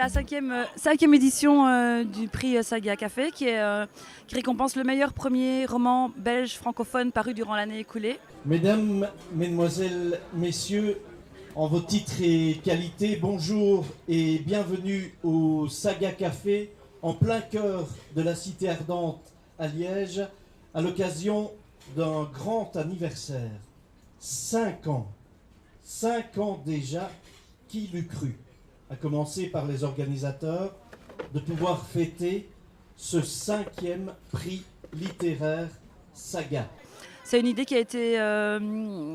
la cinquième édition du prix Saga Café qui récompense le meilleur premier roman belge francophone paru durant l'année écoulée. Mesdames, Mesdemoiselles, Messieurs, en vos titres et qualités, bonjour et bienvenue au Saga Café en plein cœur de la Cité Ardente à Liège à l'occasion d'un grand anniversaire. 5 ans. 5 ans déjà, qui l'eût cru? À commencer par les organisateurs, de pouvoir fêter ce 5e prix littéraire Saga. C'est une idée qui est née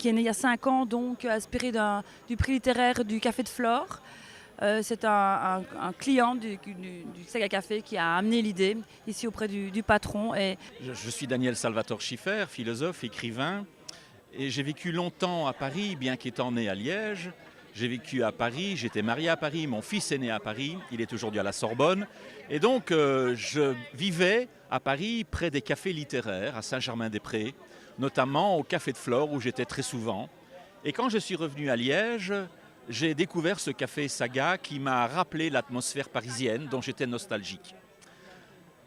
il y a 5 ans, donc inspirée du prix littéraire du Café de Flore. C'est un client du Saga Café qui a amené l'idée ici auprès du patron. Je suis Daniel Salvatore Schiffer, philosophe, écrivain, et j'ai vécu longtemps à Paris, bien qu'étant né à Liège. J'ai vécu à Paris, j'étais marié à Paris, mon fils est né à Paris, il est aujourd'hui à la Sorbonne. Et donc je vivais à Paris près des cafés littéraires, à Saint-Germain-des-Prés, notamment au Café de Flore où j'étais très souvent. Et quand je suis revenu à Liège, j'ai découvert ce café Saga qui m'a rappelé l'atmosphère parisienne dont j'étais nostalgique.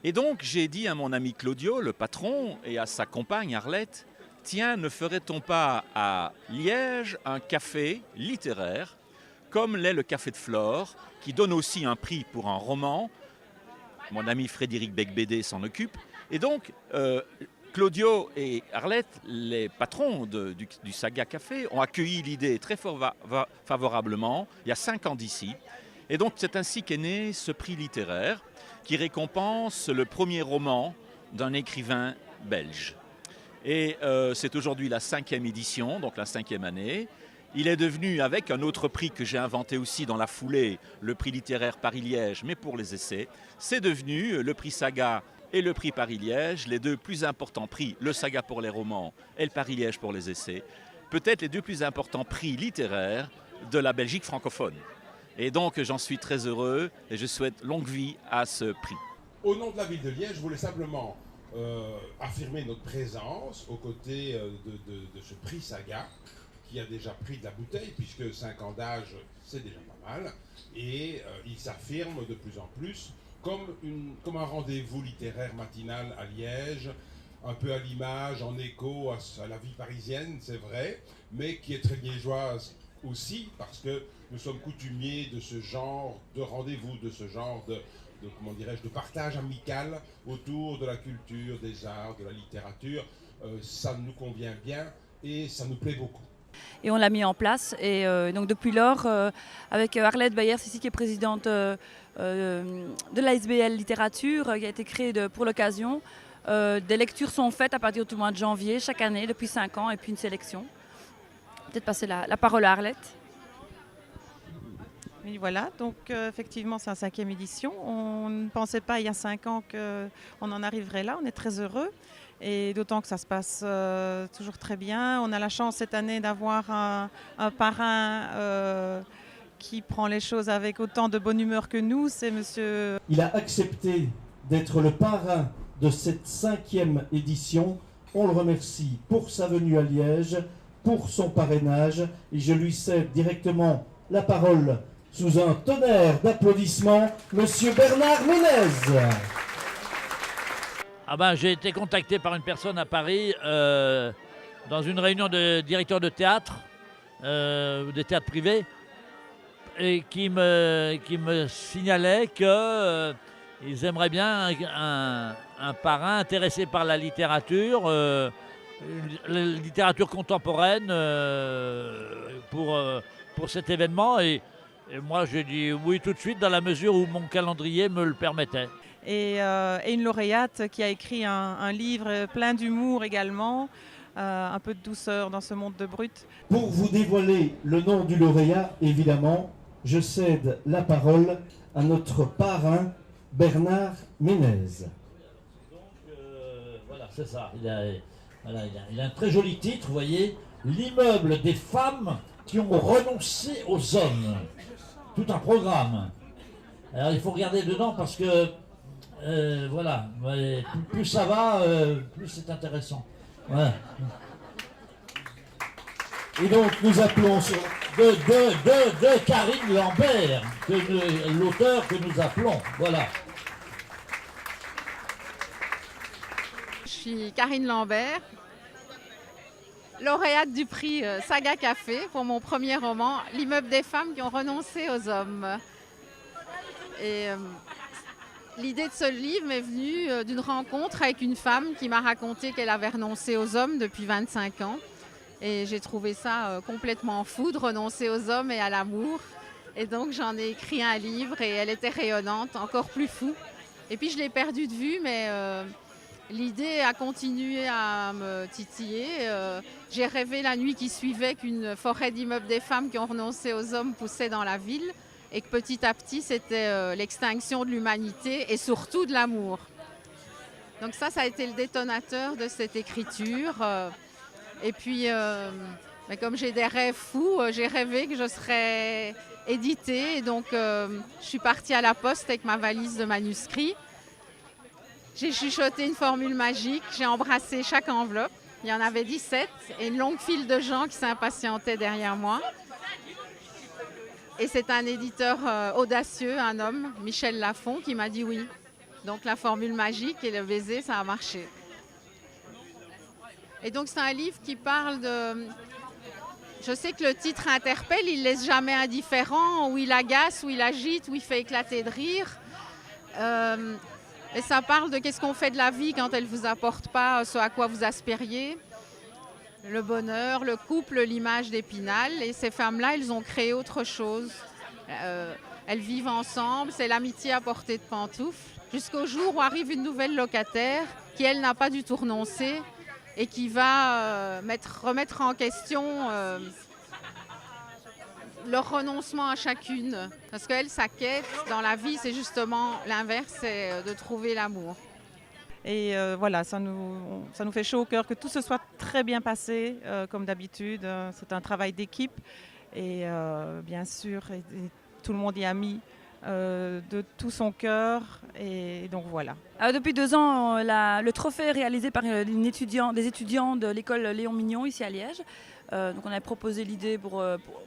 Et donc j'ai dit à mon ami Claudio, le patron, et à sa compagne Arlette, tiens, ne ferait-on pas à Liège un café littéraire, comme l'est le Café de Flore, qui donne aussi un prix pour un roman. Mon ami Frédéric Becbédé s'en occupe. Et donc, Claudio et Arlette, les patrons du Saga Café, ont accueilli l'idée très favorablement, il y a 5 ans d'ici. Et donc, c'est ainsi qu'est né ce prix littéraire, qui récompense le premier roman d'un écrivain belge. Et c'est aujourd'hui la 5e édition, donc la 5e année. Il est devenu, avec un autre prix que j'ai inventé aussi dans la foulée, le prix littéraire Paris-Liège, mais pour les essais, c'est devenu le prix Saga et le prix Paris-Liège, les deux plus importants prix, le Saga pour les romans et le Paris-Liège pour les essais, peut-être les deux plus importants prix littéraires de la Belgique francophone. Et donc j'en suis très heureux et je souhaite longue vie à ce prix. Au nom de la ville de Liège, je voulais simplement affirmer notre présence aux côtés de ce prix Saga, qui a déjà pris de la bouteille, puisque 5 ans d'âge, c'est déjà pas mal, et il s'affirme de plus en plus comme un rendez-vous littéraire matinal à Liège, un peu à l'image, en écho à la vie parisienne, c'est vrai, mais qui est très liégeoise aussi, parce que nous sommes coutumiers de ce genre de rendez-vous, de ce genre de comment dirais-je, de partage amical autour de la culture, des arts, de la littérature. Ça nous convient bien et ça nous plaît beaucoup. Et on l'a mis en place. Et donc depuis lors, avec Arlette Bayers ici qui est présidente de l'ASBL Littérature, qui a été créée pour l'occasion, des lectures sont faites à partir du mois de janvier chaque année depuis 5 ans et puis une sélection. Peut-être passer la parole à Arlette. Oui, voilà, donc effectivement c'est la 5e édition. On ne pensait pas il y a 5 ans qu'on en arriverait là, on est très heureux. Et d'autant que ça se passe toujours très bien. On a la chance cette année d'avoir un parrain qui prend les choses avec autant de bonne humeur que nous, c'est monsieur... Il a accepté d'être le parrain de cette 5e édition. On le remercie pour sa venue à Liège, pour son parrainage, et je lui cède directement la parole sous un tonnerre d'applaudissements, monsieur Bernard Ménez. Ah ben, j'ai été contacté par une personne à Paris dans une réunion de directeurs de théâtre, des théâtres privés, et qui me signalait qu'ils aimeraient bien un parrain intéressé par la littérature contemporaine pour cet événement. Et moi, j'ai dit oui tout de suite dans la mesure où mon calendrier me le permettait. Et une lauréate qui a écrit un livre plein d'humour également, un peu de douceur dans ce monde de brut. Pour vous dévoiler le nom du lauréat, évidemment, je cède la parole à notre parrain, Bernard Ménez. Donc voilà, c'est ça. Il a un très joli titre, vous voyez, l'immeuble des femmes qui ont renoncé aux hommes. Tout un programme. Alors il faut regarder dedans parce que voilà, plus ça va, plus c'est intéressant. Voilà. Et donc nous appelons de Karine Lambert, l'auteur que nous appelons. Voilà. Je suis Karine Lambert, lauréate du prix Saga Café pour mon premier roman, L'immeuble des femmes qui ont renoncé aux hommes. Et l'idée de ce livre m'est venue d'une rencontre avec une femme qui m'a raconté qu'elle avait renoncé aux hommes depuis 25 ans. Et j'ai trouvé ça complètement fou de renoncer aux hommes et à l'amour. Et donc j'en ai écrit un livre et elle était rayonnante, encore plus fou. Et puis je l'ai perdue de vue, mais l'idée a continué à me titiller. J'ai rêvé la nuit qui suivait qu'une forêt d'immeubles des femmes qui ont renoncé aux hommes poussait dans la ville et que petit à petit c'était l'extinction de l'humanité et surtout de l'amour. Donc ça a été le détonateur de cette écriture. Et puis, mais comme j'ai des rêves fous, j'ai rêvé que je serais éditée. Et donc, je suis partie à la poste avec ma valise de manuscrits. J'ai chuchoté une formule magique, j'ai embrassé chaque enveloppe. Il y en avait 17 et une longue file de gens qui s'impatientaient derrière moi. Et c'est un éditeur audacieux, un homme, Michel Lafon, qui m'a dit oui. Donc la formule magique et le baiser, ça a marché. Et donc c'est un livre qui parle de... Je sais que le titre interpelle, il ne laisse jamais indifférent, où il agace, où il agite, où il fait éclater de rire. Et ça parle de qu'est-ce qu'on fait de la vie quand elle ne vous apporte pas ce à quoi vous aspiriez. Le bonheur, le couple, l'image d'Épinal. Et ces femmes-là, elles ont créé autre chose. Elles vivent ensemble, c'est l'amitié à portée de pantoufles. Jusqu'au jour où arrive une nouvelle locataire qui, elle, n'a pas du tout renoncé et qui va remettre en question leur renoncement à chacune. Parce qu'elle, sa quête dans la vie, c'est justement l'inverse, c'est de trouver l'amour. Et voilà, ça nous fait chaud au cœur que tout se soit très bien passé, comme d'habitude. C'est un travail d'équipe et bien sûr, et tout le monde y a mis de tout son cœur. Et donc voilà. Depuis 2 ans, le trophée est réalisé par des étudiants de l'école Léon Mignon ici à Liège. Donc on a proposé l'idée pour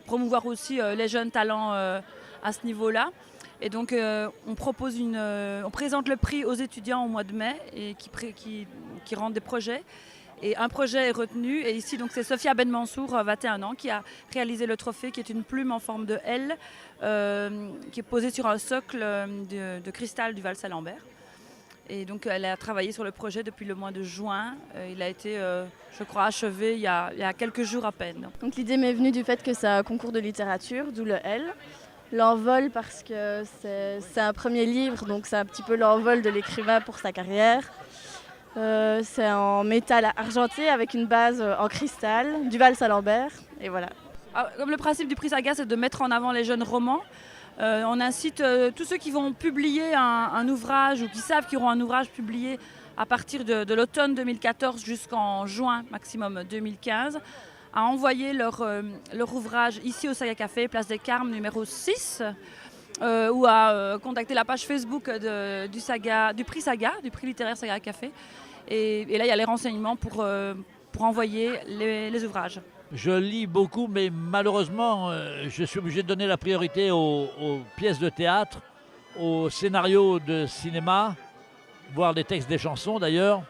promouvoir aussi les jeunes talents à ce niveau-là. Et donc on présente le prix aux étudiants au mois de mai et qui rendent des projets. Et un projet est retenu. Et ici, donc, c'est Sophia Ben Mansour, 21 ans, qui a réalisé le trophée, qui est une plume en forme de L, qui est posée sur un socle de cristal du Val-Salambert. Et donc, elle a travaillé sur le projet depuis le mois de juin. Il a été, je crois, achevé il y a quelques jours à peine. Donc, l'idée m'est venue du fait que c'est un concours de littérature, d'où le L. L'envol parce que c'est un premier livre, donc c'est un petit peu l'envol de l'écrivain pour sa carrière. C'est en métal argenté avec une base en cristal, du Val-Salambert, et voilà. Comme le principe du prix Saga, c'est de mettre en avant les jeunes romans, on incite tous ceux qui vont publier un ouvrage ou qui savent qu'ils auront un ouvrage publié à partir de l'automne 2014 jusqu'en juin maximum 2015, à envoyer leur ouvrage ici au Saga Café, place des Carmes numéro 6, ou à contacter la page Facebook du prix Saga, du prix littéraire Saga Café. Et là, il y a les renseignements pour envoyer les ouvrages. Je lis beaucoup, mais malheureusement, je suis obligé de donner la priorité aux pièces de théâtre, aux scénarios de cinéma, voire des textes des chansons d'ailleurs.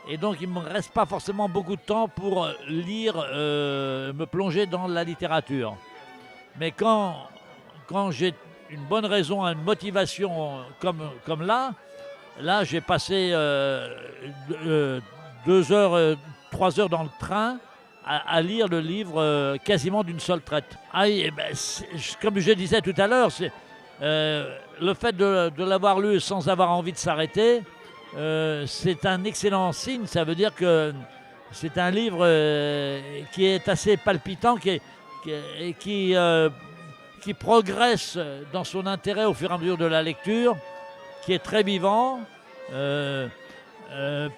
Et donc, il ne me reste pas forcément beaucoup de temps pour lire, me plonger dans la littérature. Mais quand j'ai une bonne raison, une motivation comme là, j'ai passé 2 heures, 3 heures dans le train à lire le livre quasiment d'une seule traite. Comme je disais tout à l'heure, le fait de l'avoir lu sans avoir envie de s'arrêter, c'est un excellent signe. Ça veut dire que c'est un livre qui est assez palpitant, qui progresse dans son intérêt au fur et à mesure de la lecture, qui est très vivant,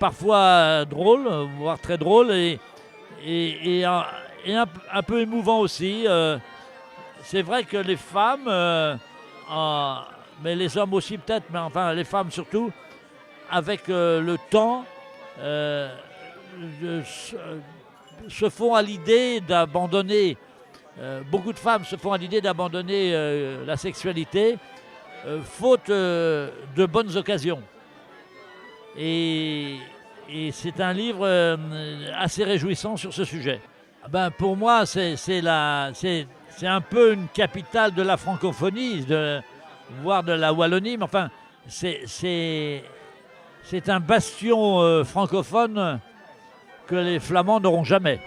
parfois drôle, voire très drôle, et un peu émouvant aussi. C'est vrai que les femmes, mais les hommes aussi peut-être, mais enfin les femmes surtout, avec le temps, se font à l'idée d'abandonner beaucoup de femmes se font à l'idée d'abandonner la sexualité faute de bonnes occasions. Et c'est un livre assez réjouissant sur ce sujet. Ben, pour moi, c'est un peu une capitale de la francophonie, voire de la Wallonie, mais enfin, c'est un bastion francophone que les Flamands n'auront jamais.